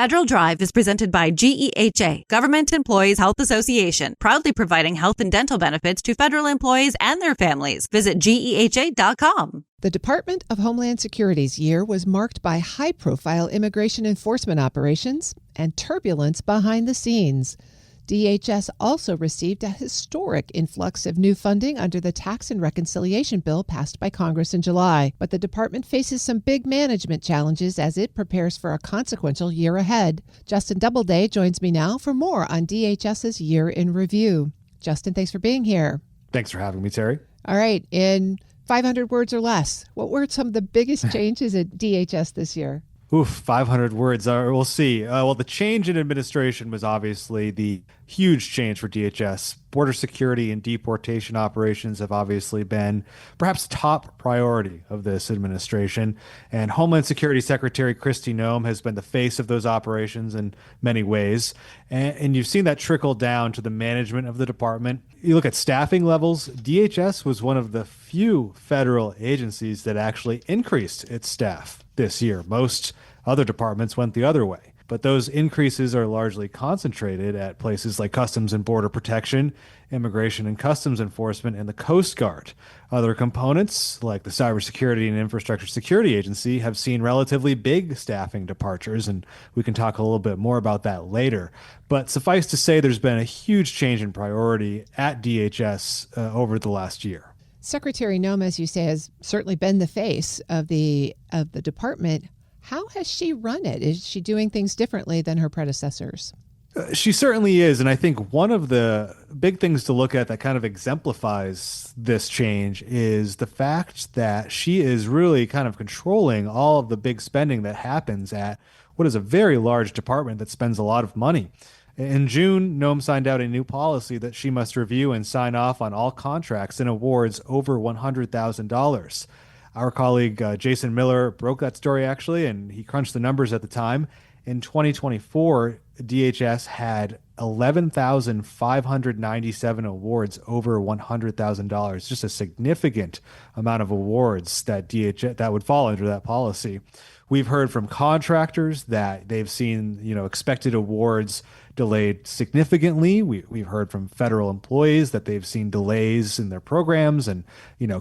Federal Drive is presented by GEHA, Government Employees Health Association, proudly providing health and dental benefits to federal employees and their families. Visit GEHA.com. The Department of Homeland Security's year was marked by high-profile immigration enforcement operations and turbulence behind the scenes. DHS also received a historic influx of new funding under the Tax and Reconciliation Bill passed by Congress in July. But the department faces some big management challenges as it prepares for a consequential year ahead. Justin Doubleday joins me now for more on DHS's year in review. Justin, thanks for being here. Thanks for having me, Terry. All right. In 500 words or less, what were some of the biggest changes at DHS this year? 500 words. We'll see. Well, the change in administration was obviously the huge change for DHS. Border security and deportation operations have obviously been perhaps top priority of this administration. And Homeland Security Secretary Kristi Noem has been the face of those operations in many ways. And you've seen that trickle down to the management of the department. You look at staffing levels, DHS was one of the few federal agencies that actually increased its staff this year. Most other departments went the other way. But those increases are largely concentrated at places like Customs and Border Protection, Immigration and Customs Enforcement, and the Coast Guard. Other components, like the Cybersecurity and Infrastructure Security Agency, have seen relatively big staffing departures, and we can talk a little bit more about that later. But suffice to say, there's been a huge change in priority at DHS over the last year. Secretary Noem, as you say, has certainly been the face of the department. How has she run it? Is she doing things differently than her predecessors? She certainly is. And I think one of the big things to look at that kind of exemplifies this change is the fact that she is really kind of controlling all of the big spending that happens at what is a very large department that spends a lot of money. In June, Noem signed out a new policy that she must review and sign off on all contracts and awards over $100,000. Our colleague Jason Miller broke that story, actually, and he crunched the numbers at the time. In 2024, DHS had 11,597 awards over $100,000, just a significant amount of awards that would fall under that policy. We've heard from contractors that they've seen, expected awards delayed significantly. We've heard from federal employees that they've seen delays in their programs and,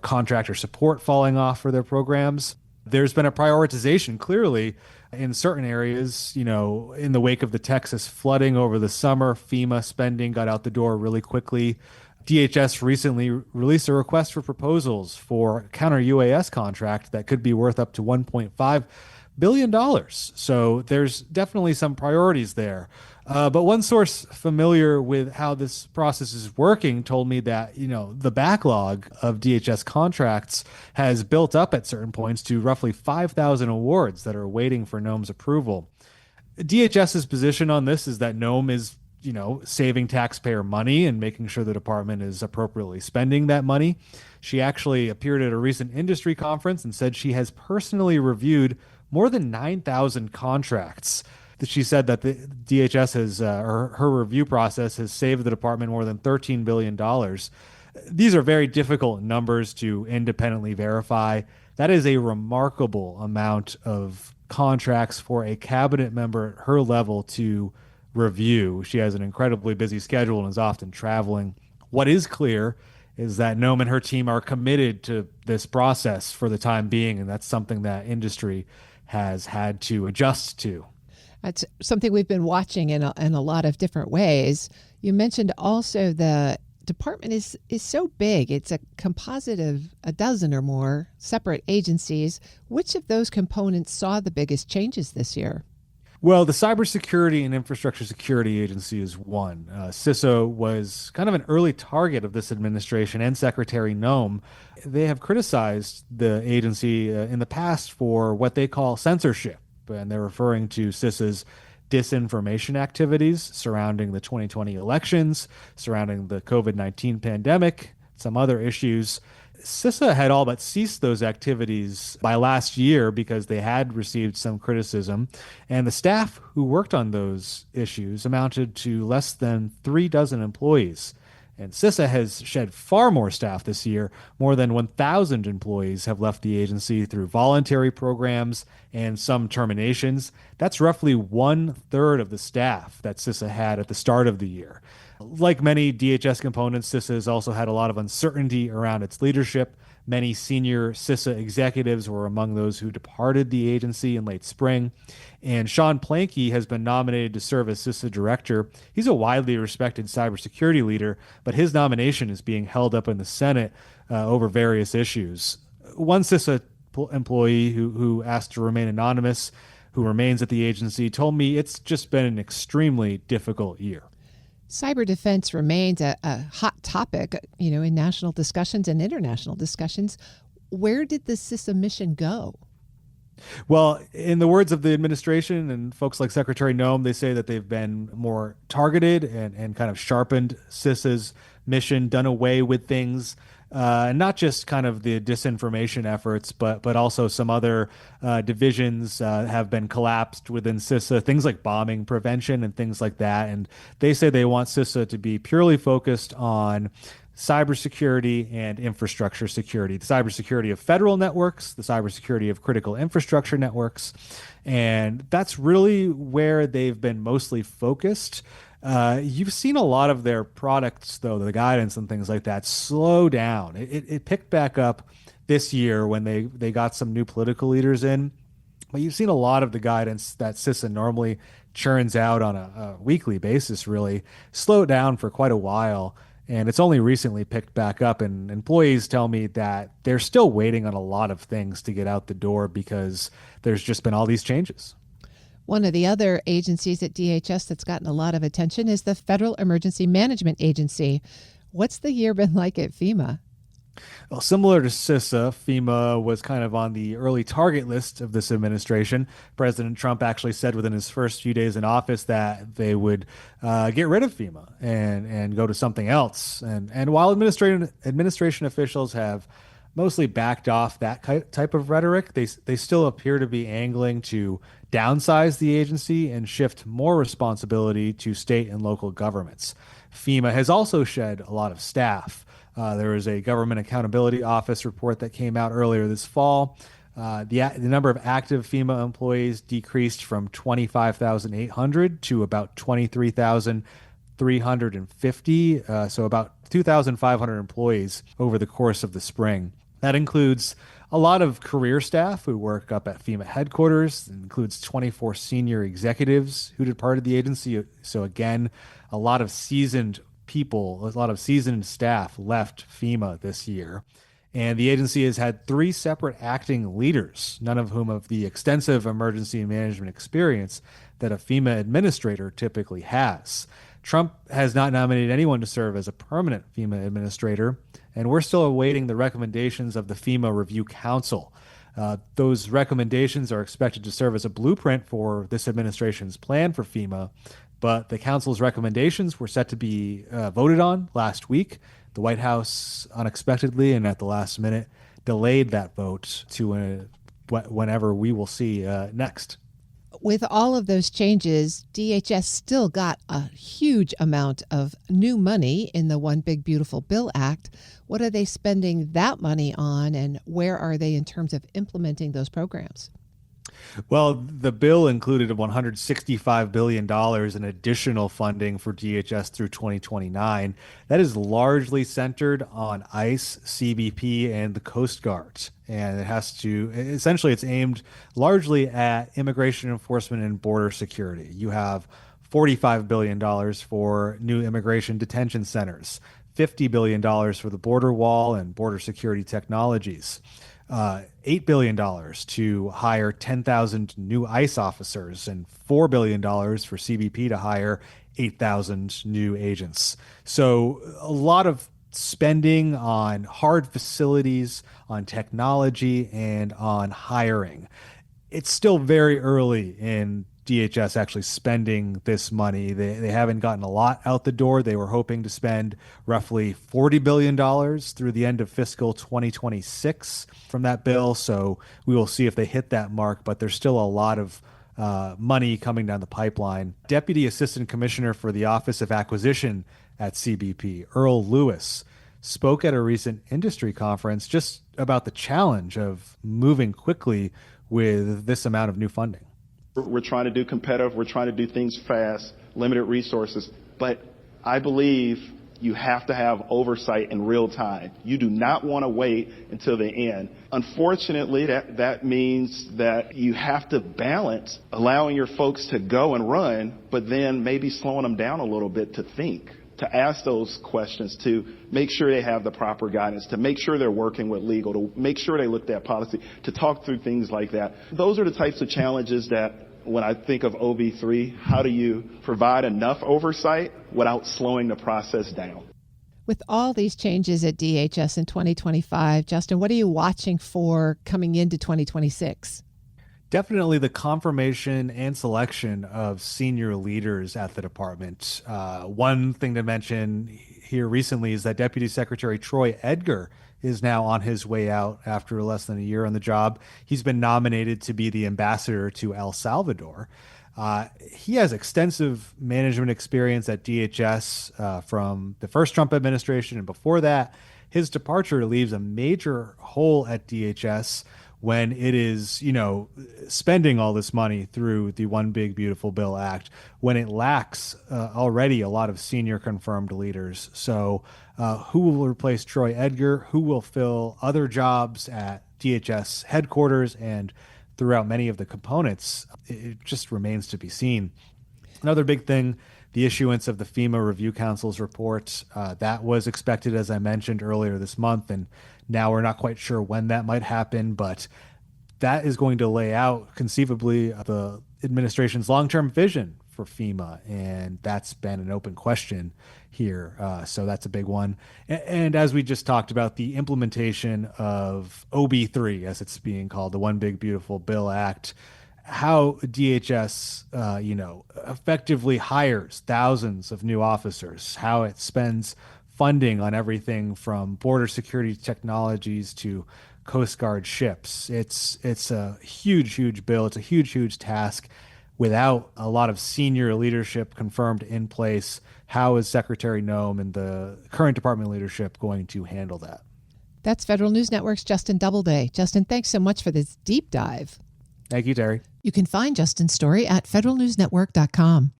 contractor support falling off for their programs. There's been a prioritization, clearly, in certain areas, in the wake of the Texas flooding over the summer. FEMA spending got out the door really quickly. DHS recently released a request for proposals for a counter-UAS contract that could be worth up to $1.5 billion. So there's definitely some priorities there. But one source familiar with how this process is working told me that, the backlog of DHS contracts has built up at certain points to roughly 5,000 awards that are waiting for Noem's approval. DHS's position on this is that Noem is, saving taxpayer money and making sure the department is appropriately spending that money. She actually appeared at a recent industry conference and said she has personally reviewed more than 9,000 contracts. She said that the DHS has, her review process has saved the department more than $13 billion. These are very difficult numbers to independently verify. That is a remarkable amount of contracts for a cabinet member at her level to review. She has an incredibly busy schedule and is often traveling. What is clear is that Noem and her team are committed to this process for the time being, and that's something that industry has had to adjust to. That's something we've been watching in a lot of different ways. You mentioned also the department is so big. It's a composite of a dozen or more separate agencies. Which of those components saw the biggest changes this year? Well, the Cybersecurity and Infrastructure Security Agency is one. CISO was kind of an early target of this administration and Secretary Noem. They have criticized the agency in the past for what they call censorship, and they're referring to CISA's disinformation activities surrounding the 2020 elections, surrounding the COVID-19 pandemic, some other issues. CISA had all but ceased those activities by last year because they had received some criticism, and the staff who worked on those issues amounted to less than 3 dozen employees. And CISA has shed far more staff this year. More than 1,000 employees have left the agency through voluntary programs and some terminations. That's roughly 1/3 of the staff that CISA had at the start of the year. Like many DHS components, CISA has also had a lot of uncertainty around its leadership. Many senior CISA executives were among those who departed the agency in late spring. And Sean Planke has been nominated to serve as CISA director. He's a widely respected cybersecurity leader, but his nomination is being held up in the Senate over various issues. One CISA employee who asked to remain anonymous, who remains at the agency, told me it's just been an extremely difficult year. Cyber defense remains a hot topic, in national discussions and international discussions. Where did the CISA mission go? Well, in the words of the administration and folks like Secretary Noem, they say that they've been more targeted and kind of sharpened CISA's mission, done away with things, not just kind of the disinformation efforts, but also some other divisions have been collapsed within CISA, things like bombing prevention and things like that. And they say they want CISA to be purely focused on cybersecurity and infrastructure security, the cybersecurity of federal networks, the cybersecurity of critical infrastructure networks. And that's really where they've been mostly focused. You've seen a lot of their products, though, the guidance and things like that, slow down. It picked back up this year when they got some new political leaders in. But you've seen a lot of the guidance that CISA normally churns out on a weekly basis really slow down for quite a while. And it's only recently picked back up. And employees tell me that they're still waiting on a lot of things to get out the door because there's just been all these changes. One of the other agencies at DHS that's gotten a lot of attention is the Federal Emergency Management Agency. What's the year been like at FEMA? Well, similar to CISA, FEMA was kind of on the early target list of this administration. President Trump actually said within his first few days in office that they would get rid of FEMA and go to something else. And while administration officials have mostly backed off that type of rhetoric, they still appear to be angling to downsize the agency and shift more responsibility to state and local governments. FEMA has also shed a lot of staff. There was a Government Accountability Office report that came out earlier this fall. The number of active FEMA employees decreased from 25,800 to about 23,350, so about 2,500 employees over the course of the spring. That includes a lot of career staff who work up at FEMA headquarters. It includes 24 senior executives who departed the agency. So again, a lot of seasoned people, a lot of seasoned staff left FEMA this year. And the agency has had 3 separate acting leaders, none of whom have the extensive emergency management experience that a FEMA administrator typically has. Trump has not nominated anyone to serve as a permanent FEMA administrator, and we're still awaiting the recommendations of the FEMA Review Council. Those recommendations are expected to serve as a blueprint for this administration's plan for FEMA, but the council's recommendations were set to be voted on last week. The White House unexpectedly and at the last minute delayed that vote to whenever we will see next. With all of those changes, DHS still got a huge amount of new money in the One Big Beautiful Bill Act. What are they spending that money on, and where are they in terms of implementing those programs? Well, the bill included $165 billion in additional funding for DHS through 2029. That is largely centered on ICE, CBP, and the Coast Guard. And it's aimed largely at immigration enforcement and border security. You have $45 billion for new immigration detention centers, $50 billion for the border wall and border security technologies. $8 billion to hire 10,000 new ICE officers and $4 billion for CBP to hire 8,000 new agents. So a lot of spending on hard facilities, on technology, and on hiring. It's still very early in DHS actually spending this money. They haven't gotten a lot out the door. They were hoping to spend roughly $40 billion through the end of fiscal 2026 from that bill. So we will see if they hit that mark, but there's still a lot of money coming down the pipeline. Deputy Assistant Commissioner for the Office of Acquisition at CBP, Earl Lewis, spoke at a recent industry conference just about the challenge of moving quickly with this amount of new funding. We're trying to do competitive, we're trying to do things fast, limited resources, but I believe you have to have oversight in real time. You do not want to wait until the end. Unfortunately, that means that you have to balance allowing your folks to go and run, but then maybe slowing them down a little bit to think, to ask those questions, to make sure they have the proper guidance, to make sure they're working with legal, to make sure they looked at policy, to talk through things like that. Those are the types of challenges that when I think of OB3, how do you provide enough oversight without slowing the process down? With all these changes at DHS in 2025, Justin, what are you watching for coming into 2026? Definitely the confirmation and selection of senior leaders at the department. One thing to mention here recently is that Deputy Secretary Troy Edgar is now on his way out after less than a year on the job. He's been nominated to be the ambassador to El Salvador. He has extensive management experience at DHS from the first Trump administration, and before that, his departure leaves a major hole at DHS when it is, spending all this money through the One Big Beautiful Bill Act, when it lacks already a lot of senior confirmed leaders. So who will replace Troy Edgar? Who will fill other jobs at DHS headquarters and throughout many of the components? It just remains to be seen. Another big thing, the issuance of the FEMA Review Council's report. That was expected, as I mentioned earlier this month, and now we're not quite sure when that might happen, but that is going to lay out conceivably the administration's long-term vision for FEMA, and that's been an open question here. So that's a big one. And as we just talked about, the implementation of OB3, as it's being called, the One Big Beautiful Bill Act, how DHS, effectively hires thousands of new officers, how it spends funding on everything from border security technologies to Coast Guard ships. It's a huge bill. It's a huge task. Without a lot of senior leadership confirmed in place, how is Secretary Noem and the current department leadership going to handle that? That's Federal News Network's Justin Doubleday. Justin, thanks so much for this deep dive. Thank you, Terry. You can find Justin's story at federalnewsnetwork.com.